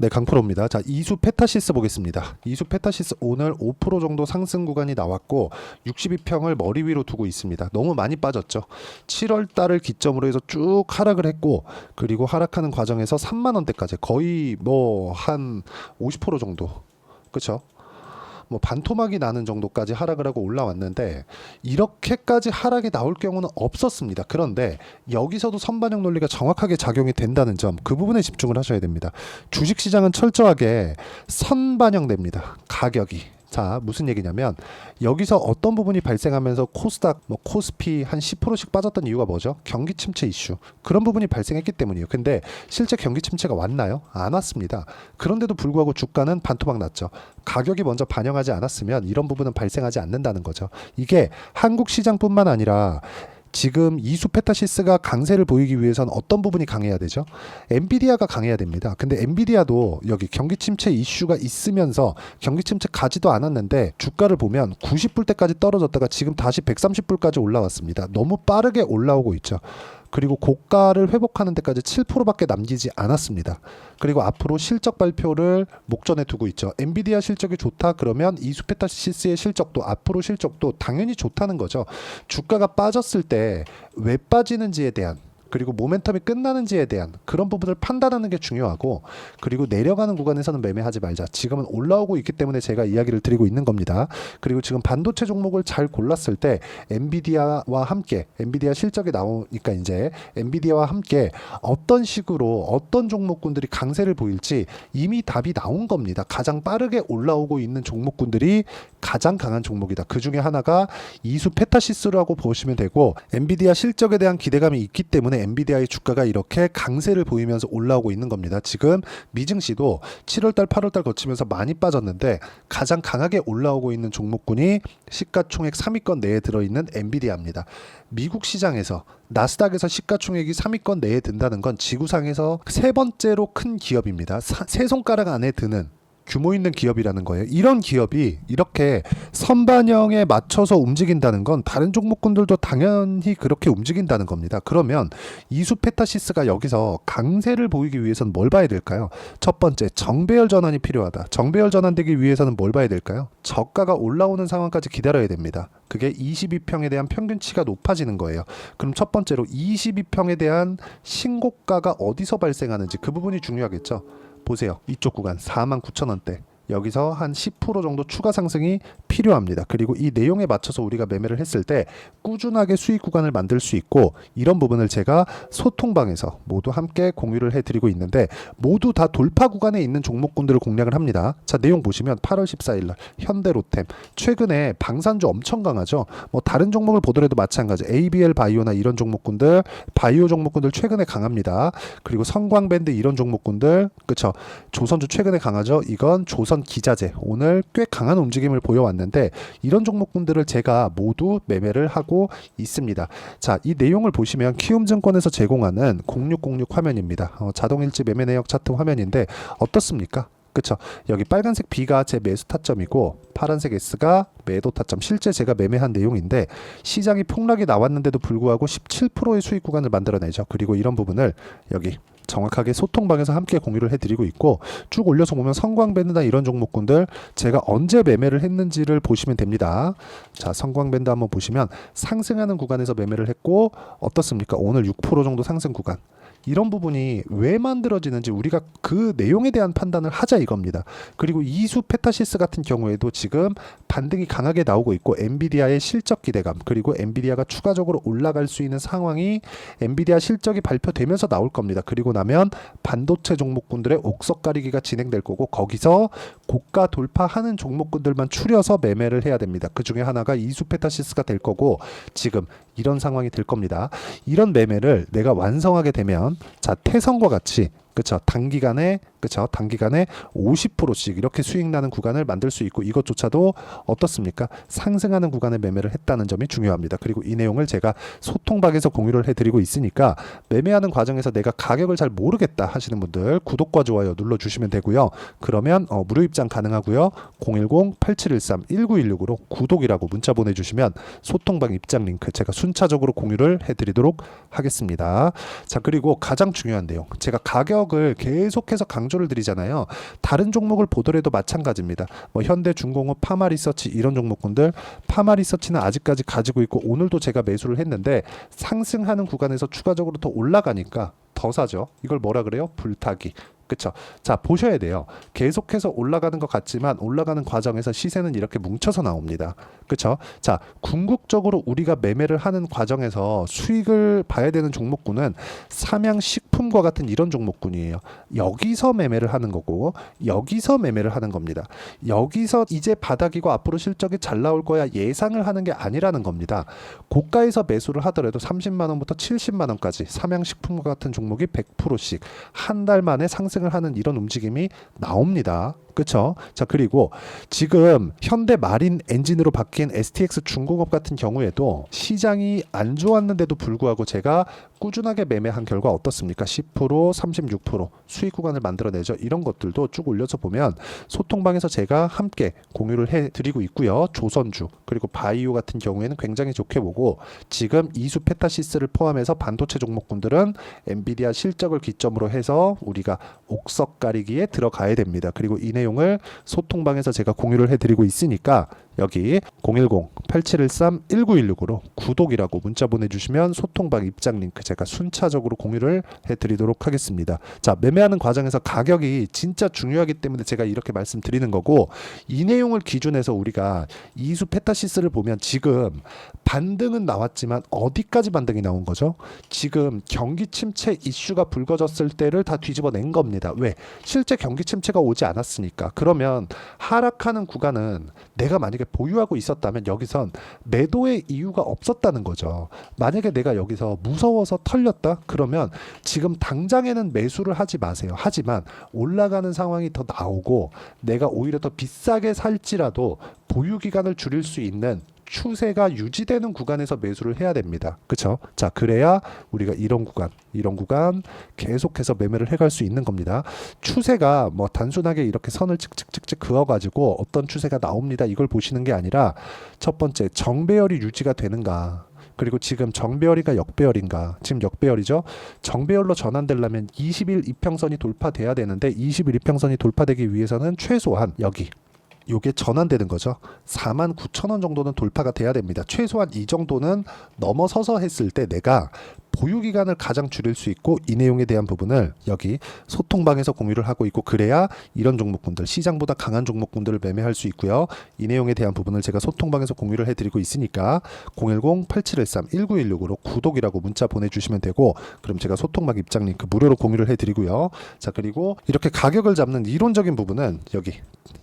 네, 강프로입니다. 자, 이수 페타시스 보겠습니다. 이수 페타시스 오늘 5% 정도 상승 구간이 나왔고 62평을 머리 위로 두고 있습니다. 너무 많이 빠졌죠. 7월 달을 기점으로 해서 쭉 하락을 했고, 그리고 하락하는 과정에서 3만 원대까지 거의 뭐 한 50% 정도, 그렇죠? 뭐 반토막이 나는 정도까지 하락을 하고 올라왔는데, 이렇게까지 하락이 나올 경우는 없었습니다. 그런데 여기서도 선반영 논리가 정확하게 작용이 된다는 점, 그 부분에 집중을 하셔야 됩니다. 주식시장은 철저하게 선반영됩니다. 가격이. 자, 무슨 얘기냐면 여기서 어떤 부분이 발생하면서 코스닥, 뭐 코스피 한 10%씩 빠졌던 이유가 뭐죠? 경기 침체 이슈. 그런 부분이 발생했기 때문이에요. 근데 실제 경기 침체가 왔나요? 안 왔습니다. 그런데도 불구하고 주가는 반토막 났죠. 가격이 먼저 반영하지 않았으면 이런 부분은 발생하지 않는다는 거죠. 이게 한국 시장뿐만 아니라 지금 이수 페타시스가 강세를 보이기 위해서는 어떤 부분이 강해야 되죠? 엔비디아가 강해야 됩니다. 근데 엔비디아도 여기 경기 침체 이슈가 있으면서 경기 침체 가지도 않았는데 주가를 보면 90불대까지 떨어졌다가 지금 다시 130불까지 올라왔습니다. 너무 빠르게 올라오고 있죠. 그리고 고가를 회복하는 데까지 7%밖에 남기지 않았습니다. 그리고 앞으로 실적 발표를 목전에 두고 있죠. 엔비디아 실적이 좋다 그러면 이수페타시스의 실적도, 앞으로 실적도 당연히 좋다는 거죠. 주가가 빠졌을 때 왜 빠지는지에 대한, 그리고 모멘텀이 끝나는지에 대한 그런 부분을 판단하는 게 중요하고, 그리고 내려가는 구간에서는 매매하지 말자. 지금은 올라오고 있기 때문에 제가 이야기를 드리고 있는 겁니다. 그리고 지금 반도체 종목을 잘 골랐을 때 엔비디아와 함께, 엔비디아 실적이 나오니까 이제 엔비디아와 함께 어떤 식으로 어떤 종목군들이 강세를 보일지 이미 답이 나온 겁니다. 가장 빠르게 올라오고 있는 종목군들이 가장 강한 종목이다. 그 중에 하나가 이수 페타시스라고 보시면 되고, 엔비디아 실적에 대한 기대감이 있기 때문에 엔비디아의 주가가 이렇게 강세를 보이면서 올라오고 있는 겁니다. 지금 미증시도 7월달, 8월달 거치면서 많이 빠졌는데 가장 강하게 올라오고 있는 종목군이 시가총액 3위권 내에 들어있는 엔비디아입니다. 미국 시장에서 나스닥에서 시가총액이 3위권 내에 든다는 건 지구상에서 세 번째로 큰 기업입니다. 세 손가락 안에 드는 규모 있는 기업이라는 거예요. 이런 기업이 이렇게 선반영에 맞춰서 움직인다는 건 다른 종목군들도 당연히 그렇게 움직인다는 겁니다. 그러면 이수 페타시스가 여기서 강세를 보이기 위해서는 뭘 봐야 될까요? 첫 번째, 정배열 전환이 필요하다. 정배열 전환되기 위해서는 뭘 봐야 될까요? 저가가 올라오는 상황까지 기다려야 됩니다. 그게 22평에 대한 평균치가 높아지는 거예요. 그럼 첫 번째로 22평에 대한 신고가가 어디서 발생하는지, 그 부분이 중요하겠죠. 보세요. 이쪽 구간 49,000원대. 여기서 한 10% 정도 추가 상승이 필요합니다. 그리고 이 내용에 맞춰서 우리가 매매를 했을 때 꾸준하게 수익 구간을 만들 수 있고, 이런 부분을 제가 소통방에서 모두 함께 공유를 해드리고 있는데, 모두 다 돌파 구간에 있는 종목군들을 공략을 합니다. 자, 내용 보시면 8월 14일날 현대로템, 최근에 방산주 엄청 강하죠. 뭐 다른 종목을 보더라도 마찬가지. ABL 바이오나 이런 종목군들, 바이오 종목군들 최근에 강합니다. 그리고 성광밴드 이런 종목군들, 그쵸? 조선주 최근에 강하죠. 이건 조선 기자재 오늘 꽤 강한 움직임을 보여왔는데, 이런 종목군들을 제가 모두 매매를 하고 있습니다. 자, 이 내용을 보시면 키움증권에서 제공하는 0606 화면입니다. 자동일지 매매 내역 차트 화면인데 어떻습니까? 그쵸? 여기 빨간색 B가 제 매수 타점이고 파란색 S가 매도 타점, 실제 제가 매매한 내용인데, 시장이 폭락이 나왔는데도 불구하고 17%의 수익 구간을 만들어내죠. 그리고 이런 부분을 여기 정확하게 소통방에서 함께 공유를 해드리고 있고, 쭉 올려서 보면 성광밴드나 이런 종목군들 제가 언제 매매를 했는지를 보시면 됩니다. 자, 성광밴드 한번 보시면 상승하는 구간에서 매매를 했고, 어떻습니까? 오늘 6% 정도 상승 구간. 이런 부분이 왜 만들어지는지 우리가 그 내용에 대한 판단을 하자 이겁니다. 그리고 이수 페타시스 같은 경우에도 지금 반등이 강하게 나오고 있고, 엔비디아의 실적 기대감, 그리고 엔비디아가 추가적으로 올라갈 수 있는 상황이 엔비디아 실적이 발표되면서 나올 겁니다. 그리고 나면 반도체 종목군들의 옥석 가리기가 진행될 거고, 거기서 고가 돌파하는 종목군들만 추려서 매매를 해야 됩니다. 그 중에 하나가 이수 페타시스가 될 거고, 지금 이런 상황이 될 겁니다. 이런 매매를 내가 완성하게 되면, 자, 태성과 같이, 그쵸, 단기간에 50%씩 이렇게 수익 나는 구간을 만들 수 있고, 이것조차도 어떻습니까? 상승하는 구간에 매매를 했다는 점이 중요합니다. 그리고 이 내용을 제가 소통방에서 공유를 해드리고 있으니까, 매매하는 과정에서 내가 가격을 잘 모르겠다 하시는 분들 구독과 좋아요 눌러주시면 되고요. 그러면 무료 입장 가능하고요. 010-8713-1916으로 구독이라고 문자 보내주시면 소통방 입장 링크 제가 순차적으로 공유를 해드리도록 하겠습니다. 자, 그리고 가장 중요한 내용, 제가 가격 가격을 계속해서 강조를 드리잖아요. 다른 종목을 보더라도 마찬가지입니다. 뭐 현대중공업, 파마리서치 이런 종목군들, 파마리서치는 아직까지 가지고 있고 오늘도 제가 매수를 했는데 상승하는 구간에서 추가적으로 더 올라가니까 더 사죠. 이걸 뭐라 그래요? 불타기. 그쵸? 자, 보셔야 돼요. 계속해서 올라가는 것 같지만 올라가는 과정에서 시세는 이렇게 뭉쳐서 나옵니다. 그쵸? 자, 궁극적으로 우리가 매매를 하는 과정에서 수익을 봐야 되는 종목군은 삼양식품과 같은 이런 종목군이에요. 여기서 매매를 하는 거고 여기서 매매를 하는 겁니다. 여기서 이제 바닥이고 앞으로 실적이 잘 나올 거야 예상을 하는 게 아니라는 겁니다. 고가에서 매수를 하더라도 30만 원부터 70만 원까지 삼양식품과 같은 종목이 100%씩 한 달 만에 상승을 하는 이런 움직임이 나옵니다. 그쵸? 자, 그리고 지금 현대 마린 엔진으로 바뀐 STX 중공업 같은 경우에도 시장이 안 좋았는데도 불구하고 제가 꾸준하게 매매한 결과 어떻습니까? 10%, 36% 수익 구간을 만들어내죠. 이런 것들도 쭉 올려서 보면 소통방에서 제가 함께 공유를 해드리고 있고요. 조선주 그리고 바이오 같은 경우에는 굉장히 좋게 보고 지금 이수 페타시스를 포함해서 반도체 종목군들은 엔비디아 실적을 기점으로 해서 우리가 옥석 가리기에 들어가야 됩니다. 그리고 이 내용을 소통방에서 제가 공유를 해드리고 있으니까 여기 010-8713-1916으로 구독이라고 문자 보내주시면 소통방 입장 링크 제가 순차적으로 공유를 해드리도록 하겠습니다. 자, 매매하는 과정에서 가격이 진짜 중요하기 때문에 제가 이렇게 말씀드리는 거고 이 내용을 기준해서 우리가 이수 페타시스를 보면 지금 반등은 나왔지만 어디까지 반등이 나온 거죠? 지금 경기 침체 이슈가 불거졌을 때를 다 뒤집어낸 겁니다. 왜? 실제 경기 침체가 오지 않았으니까. 그러면 하락하는 구간은 내가 만약에 보유하고 있었다면 여기선 매도의 이유가 없었다는 거죠. 만약에 내가 여기서 무서워서 털렸다? 그러면 지금 당장에는 매수를 하지 마세요. 하지만 올라가는 상황이 더 나오고 내가 오히려 더 비싸게 살지라도 보유 기간을 줄일 수 있는 추세가 유지되는 구간에서 매수를 해야 됩니다. 그쵸? 자, 그래야 우리가 이런 구간 계속해서 매매를 해갈 수 있는 겁니다. 추세가 뭐 단순하게 이렇게 선을 찍찍찍찍 그어가지고 어떤 추세가 나옵니다. 이걸 보시는 게 아니라 첫 번째 정배열이 유지가 되는가. 그리고 지금 정배열이가 역배열인가? 지금 역배열이죠. 정배열로 전환되려면 20일 이평선이 돌파돼야 되는데 20일 이평선이 돌파되기 위해서는 최소한 여기 요게 전환되는 거죠. 49,000원 정도는 돌파가 돼야 됩니다. 최소한 이 정도는 넘어서서 했을 때 내가 보유 기간을 가장 줄일 수 있고 이 내용에 대한 부분을 여기 소통방에서 공유를 하고 있고 그래야 이런 종목군들 시장보다 강한 종목군들을 매매할 수 있고요. 이 내용에 대한 부분을 제가 소통방에서 공유를 해드리고 있으니까 010-8713-1916으로 구독이라고 문자 보내주시면 되고 그럼 제가 소통방 입장 링크 무료로 공유를 해드리고요. 자, 그리고 이렇게 가격을 잡는 이론적인 부분은 여기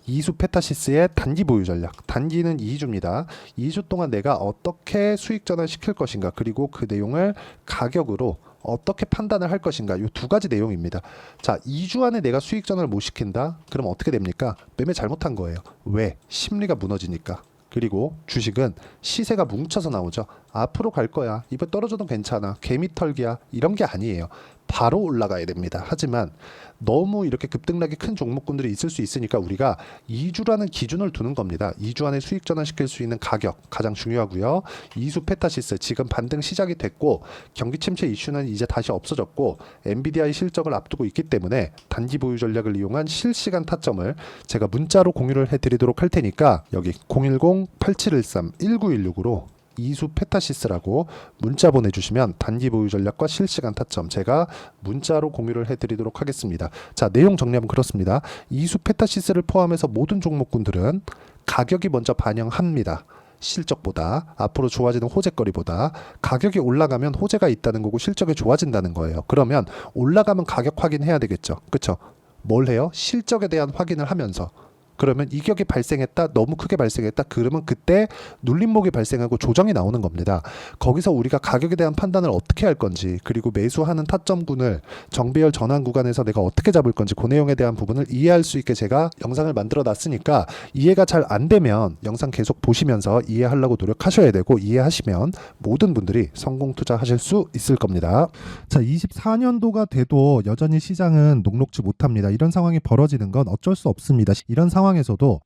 이수 페타시스의 단기 보유 전략. 단기는 2주입니다. 2주 동안 내가 어떻게 수익 전환 시킬 것인가 그리고 그 내용을 가격으로 어떻게 판단을 할 것인가 이 두 가지 내용입니다. 자, 2주 안에 내가 수익 전환을 못 시킨다? 그럼 어떻게 됩니까? 매매 잘못한 거예요. 왜? 심리가 무너지니까. 그리고 주식은 시세가 뭉쳐서 나오죠. 앞으로 갈 거야. 이번 떨어져도 괜찮아. 개미털기야. 이런 게 아니에요. 바로 올라가야 됩니다. 하지만 너무 이렇게 급등락이 큰 종목군들이 있을 수 있으니까 우리가 2주라는 기준을 두는 겁니다. 2주 안에 수익 전환시킬 수 있는 가격 가장 중요하고요. 이수 페타시스 지금 반등 시작이 됐고 경기 침체 이슈는 이제 다시 없어졌고 엔비디아의 실적을 앞두고 있기 때문에 단기 보유 전략을 이용한 실시간 타점을 제가 문자로 공유를 해드리도록 할 테니까 여기 010-8713-1916으로 이수 페타시스라고 문자 보내주시면 단기 보유 전략과 실시간 타점 제가 문자로 공유를 해드리도록 하겠습니다. 자, 내용 정리하면 그렇습니다. 이수 페타시스를 포함해서 모든 종목군들은 가격이 먼저 반영합니다. 실적보다 앞으로 좋아지는 호재거리보다 가격이 올라가면 호재가 있다는 거고 실적이 좋아진다는 거예요. 그러면 올라가면 가격 확인해야 되겠죠. 그렇죠? 뭘 해요? 실적에 대한 확인을 하면서 그러면 이격이 발생했다, 너무 크게 발생했다, 그러면 그때 눌림목이 발생하고 조정이 나오는 겁니다. 거기서 우리가 가격에 대한 판단을 어떻게 할 건지, 그리고 매수하는 타점군을 정배열 전환 구간에서 내가 어떻게 잡을 건지 그 내용에 대한 부분을 이해할 수 있게 제가 영상을 만들어 놨으니까 이해가 잘 안 되면 영상 계속 보시면서 이해하려고 노력하셔야 되고 이해하시면 모든 분들이 성공 투자하실 수 있을 겁니다. 자, 24년도가 돼도 여전히 시장은 녹록지 못합니다. 이런 상황이 벌어지는 건 어쩔 수 없습니다. 이런 상황에서도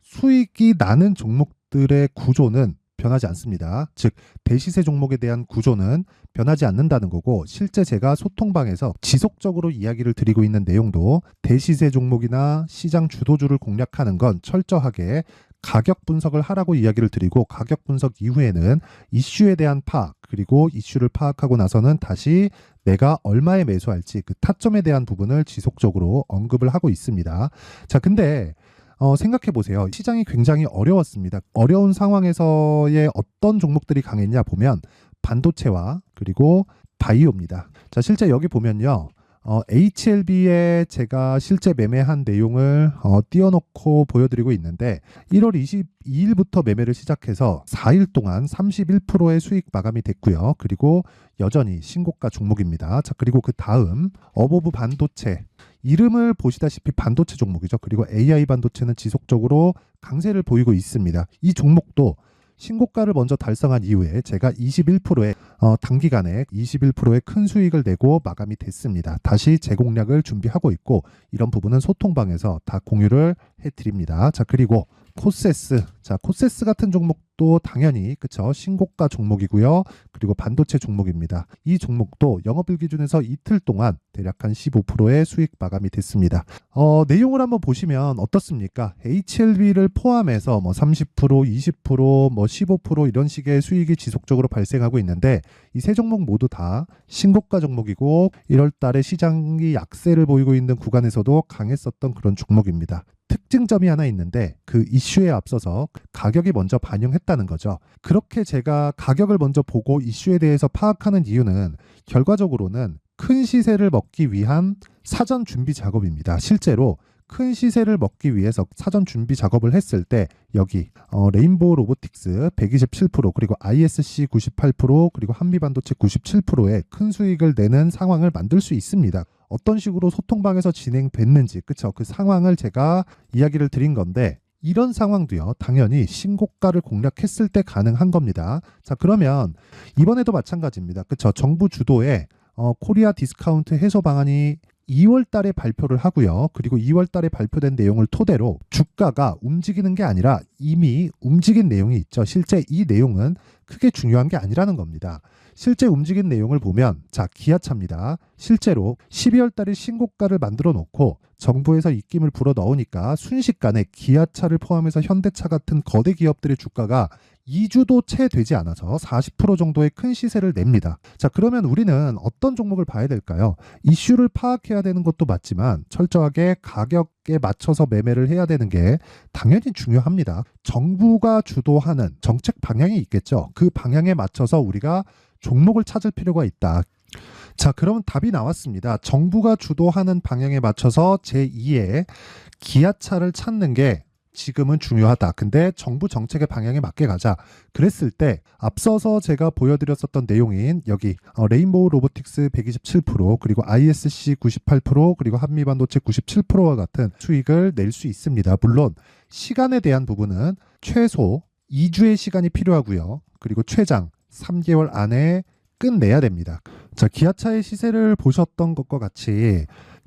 수익이 나는 종목들의 구조는 변하지 않습니다. 즉 대시세 종목에 대한 구조는 변하지 않는다는 거고, 실제 제가 소통방에서 지속적으로 이야기를 드리고 있는 내용도 대시세 종목이나 시장 주도주를 공략하는 건 철저하게 가격 분석을 하라고 이야기를 드리고, 가격 분석 이후에는 이슈에 대한 파악, 그리고 이슈를 파악하고 나서는 다시 내가 얼마에 매수할지 그 타점에 대한 부분을 지속적으로 언급을 하고 있습니다. 자, 근데 생각해 보세요. 시장이 굉장히 어려웠습니다. 어려운 상황에서의 어떤 종목들이 강했냐 보면 반도체와 그리고 바이오입니다. 자, 실제 여기 보면요. HLB에 제가 실제 매매한 내용을 띄워놓고 보여드리고 있는데, 1월 22일부터 매매를 시작해서 4일 동안 31%의 수익 마감이 됐고요. 그리고 여전히 신고가 종목입니다. 자, 그리고 그 다음 어보브 반도체, 이름을 보시다시피 반도체 종목이죠. 그리고 AI 반도체는 지속적으로 강세를 보이고 있습니다. 이 종목도 신고가를 먼저 달성한 이후에 제가 21%의 단기간에 21%의 큰 수익을 내고 마감이 됐습니다. 다시 재공략을 준비하고 있고, 이런 부분은 소통방에서 다 공유를 해드립니다. 자, 그리고 코세스. 자, 코세스 같은 종목도 당연히 그쵸, 신고가 종목이고요. 그리고 반도체 종목입니다. 이 종목도 영업일 기준에서 이틀 동안 대략 한 15%의 수익 마감이 됐습니다. 내용을 한번 보시면 어떻습니까? HLB를 포함해서 뭐 30%, 20%, 뭐 15% 이런 식의 수익이 지속적으로 발생하고 있는데, 이 세 종목 모두 다 신고가 종목이고 1월 달에 시장이 약세를 보이고 있는 구간에서도 강했었던 그런 종목입니다. 특징점이 하나 있는데, 그 이슈에 앞서서 가격이 먼저 반영했다는 거죠. 그렇게 제가 가격을 먼저 보고 이슈에 대해서 파악하는 이유는 결과적으로는 큰 시세를 먹기 위한 사전 준비 작업입니다. 실제로 큰 시세를 먹기 위해서 사전 준비 작업을 했을 때 여기 레인보우 로보틱스 127%, 그리고 ISC 98%, 그리고 한미반도체 97%의 큰 수익을 내는 상황을 만들 수 있습니다. 어떤 식으로 소통방에서 진행됐는지, 그쵸? 그 상황을 제가 이야기를 드린 건데, 이런 상황도요, 당연히 신고가를 공략했을 때 가능한 겁니다. 자, 그러면 이번에도 마찬가지입니다. 그쵸? 정부 주도의 코리아 디스카운트 해소 방안이 2월 달에 발표를 하고요. 그리고 2월 달에 발표된 내용을 토대로 주가가 움직이는 게 아니라 이미 움직인 내용이 있죠. 실제 이 내용은 크게 중요한 게 아니라는 겁니다. 실제 움직인 내용을 보면, 자, 기아차입니다. 실제로 12월 달에 신고가를 만들어 놓고 정부에서 입김을 불어 넣으니까 순식간에 기아차를 포함해서 현대차 같은 거대 기업들의 주가가 2주도 채 되지 않아서 40% 정도의 큰 시세를 냅니다. 자, 그러면 우리는 어떤 종목을 봐야 될까요? 이슈를 파악해야 되는 것도 맞지만 철저하게 가격에 맞춰서 매매를 해야 되는 게 당연히 중요합니다. 정부가 주도하는 정책 방향이 있겠죠. 그 방향에 맞춰서 우리가 종목을 찾을 필요가 있다. 자, 그러면 답이 나왔습니다. 정부가 주도하는 방향에 맞춰서 제2의 기아차를 찾는 게 지금은 중요하다. 근데 정부 정책의 방향에 맞게 가자. 그랬을 때 앞서서 제가 보여드렸었던 내용인 여기 레인보우 로보틱스 127%, 그리고 ISC 98%, 그리고 한미반도체 97%와 같은 수익을 낼 수 있습니다. 물론 시간에 대한 부분은 최소 2주의 시간이 필요하고요. 그리고 최장 3개월 안에 끝내야 됩니다. 자, 기아차의 시세를 보셨던 것과 같이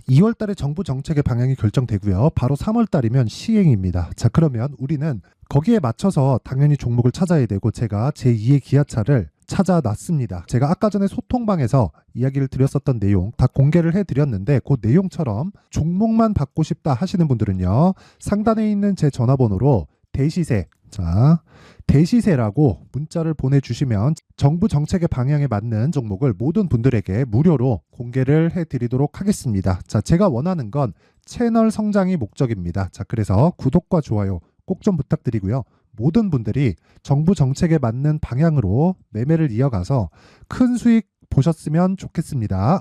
2월 달에 정부 정책의 방향이 결정되고요. 바로 3월 달이면 시행입니다. 자, 그러면 우리는 거기에 맞춰서 당연히 종목을 찾아야 되고, 제가 제2의 기아차를 찾아놨습니다. 제가 아까 전에 소통방에서 이야기를 드렸었던 내용 다 공개를 해드렸는데, 그 내용처럼 종목만 받고 싶다 하시는 분들은요, 상단에 있는 제 전화번호로 대시세, 자, 대시세라고 문자를 보내주시면 정부 정책의 방향에 맞는 종목을 모든 분들에게 무료로 공개를 해드리도록 하겠습니다. 자, 제가 원하는 건 채널 성장이 목적입니다. 자, 그래서 구독과 좋아요 꼭 좀 부탁드리고요. 모든 분들이 정부 정책에 맞는 방향으로 매매를 이어가서 큰 수익 보셨으면 좋겠습니다.